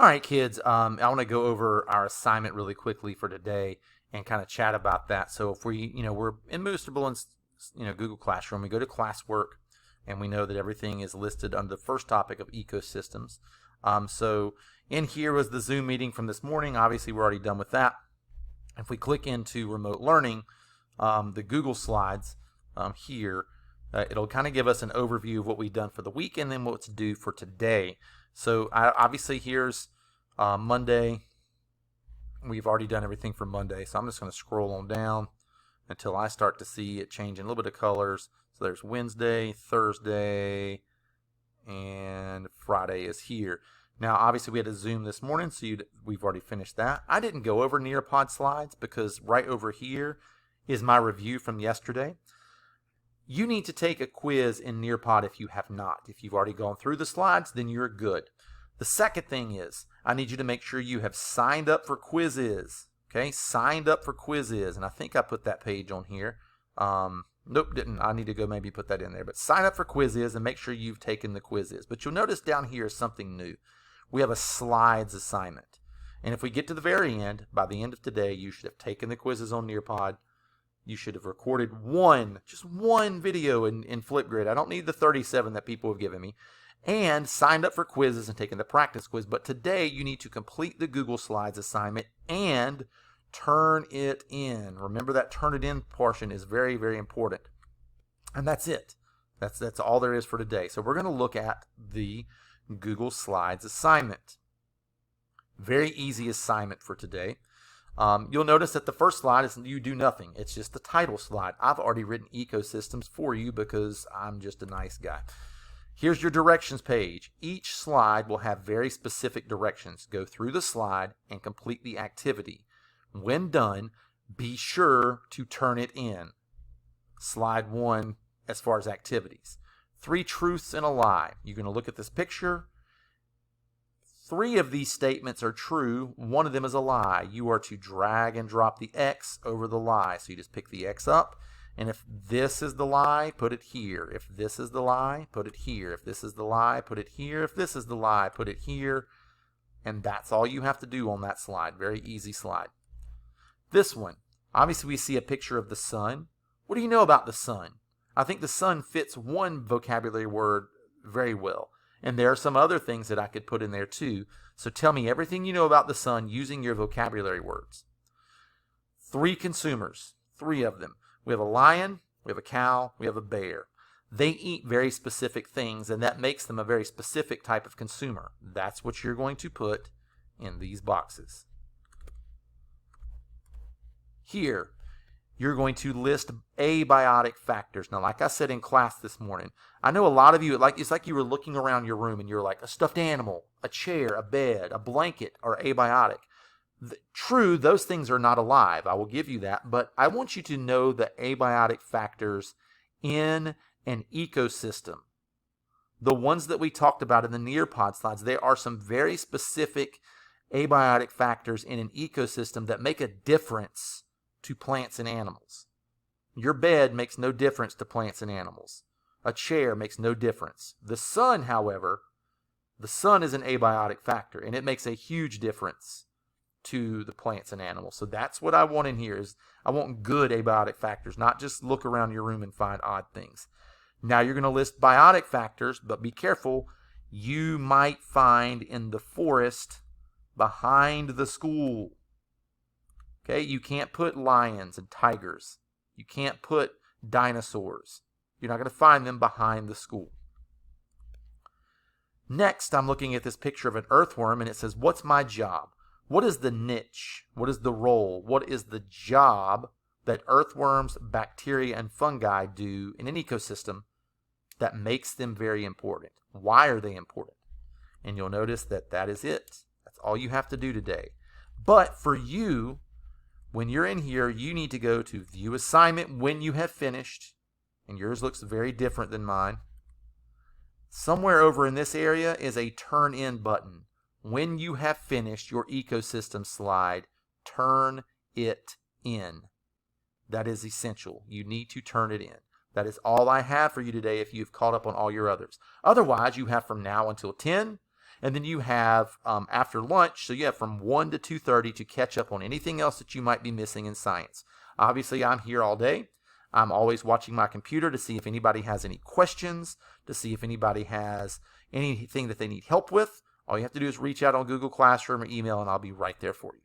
All right, kids, I want to go over our assignment really quickly for today and kind of chat about that. So if we're in Moostable and, Google Classroom, we go to classwork and we know that everything is listed under the first topic of ecosystems. So in here was the Zoom meeting from this morning. Obviously, we're already done with that. If we click into remote learning, the Google Slides here, it'll kind of give us an overview of what we've done for the week and then what to do for today. So obviously here's Monday. We've already done everything for Monday, so I'm just going to scroll on down until I start to see it changing a little bit of colors. So there's Wednesday, Thursday, and Friday is here. Now, obviously, we had a Zoom this morning, so we've already finished that. I didn't go over Nearpod slides because right over here is my review from yesterday. You need to take a quiz in Nearpod if you have not. If you've already gone through the slides, then you're good. The second thing is, I need you to make sure you have signed up for quizzes. Okay, signed up for quizzes. And I think I put that page on here. Nope, didn't. I need to go maybe put that in there. But sign up for quizzes and make sure you've taken the quizzes. But you'll notice down here is something new. We have a slides assignment. And if we get to the very end, by the end of today, you should have taken the quizzes on Nearpod. You should have recorded just one video in Flipgrid. I don't need the 37 that people have given me. And signed up for quizzes and taken the practice quiz. But today you need to complete the Google Slides assignment and turn it in. Remember that turn it in portion is very, very important. And that's it. That's all there is for today. So we're going to look at the Google Slides assignment. Very easy assignment for today. You'll notice that the first slide is you do nothing. It's just the title slide. I've already written ecosystems for you because I'm just a nice guy. Here's your directions page. Each slide will have very specific directions. Go through the slide and complete the activity. When done, be sure to turn it in. Slide 1 as far as activities. 3 truths and a lie. You're going to look at this picture. 3 of these statements are true. 1 of them is a lie. You are to drag and drop the X over the lie. So you just pick the X up. And if this is the lie, put it here. If this is the lie, put it here. If this is the lie, put it here. If this is the lie, put it here. And that's all you have to do on that slide. Very easy slide. This one, obviously we see a picture of the sun. What do you know about the sun? I think the sun fits one vocabulary word very well. And there are some other things that I could put in there too. So tell me everything you know about the sun using your vocabulary words. 3 consumers, 3 of them. We have a lion, we have a cow, we have a bear. They eat very specific things, and that makes them a very specific type of consumer. That's what you're going to put in these boxes. Here, you're going to list abiotic factors. Now, like I said in class this morning, I know a lot of you, it's like you were looking around your room and you're like, a stuffed animal, a chair, a bed, a blanket are abiotic. True, those things are not alive. I will give you that. But I want you to know the abiotic factors in an ecosystem. The ones that we talked about in the Nearpod slides, there are some very specific abiotic factors in an ecosystem that make a difference to plants and animals. Your bed makes no difference to plants and animals. A chair makes no difference. The sun, however, the sun is an abiotic factor, and it makes a huge difference to the plants and animals. So that's what I want in here is I want good abiotic factors, not just look around your room and find odd things. Now you're going to list biotic factors, but be careful. You might find in the forest behind the school. Okay, you can't put lions and tigers. You can't put dinosaurs. You're not going to find them behind the school. Next, I'm looking at this picture of an earthworm, and it says, what's my job? What is the niche? What is the role? What is the job that earthworms, bacteria, and fungi do in an ecosystem that makes them very important? Why are they important? And you'll notice that that is it. That's all you have to do today. But for you, when you're in here, you need to go to View Assignment when you have finished. And yours looks very different than mine. Somewhere over in this area is a Turn In button. When you have finished your ecosystem slide, turn it in. That is essential. You need to turn it in. That is all I have for you today if you've caught up on all your others. Otherwise, you have from now until 10, And then you have after lunch, so you have from 1 to 2:30 to catch up on anything else that you might be missing in science. Obviously, I'm here all day. I'm always watching my computer to see if anybody has any questions, to see if anybody has anything that they need help with. All you have to do is reach out on Google Classroom or email, and I'll be right there for you.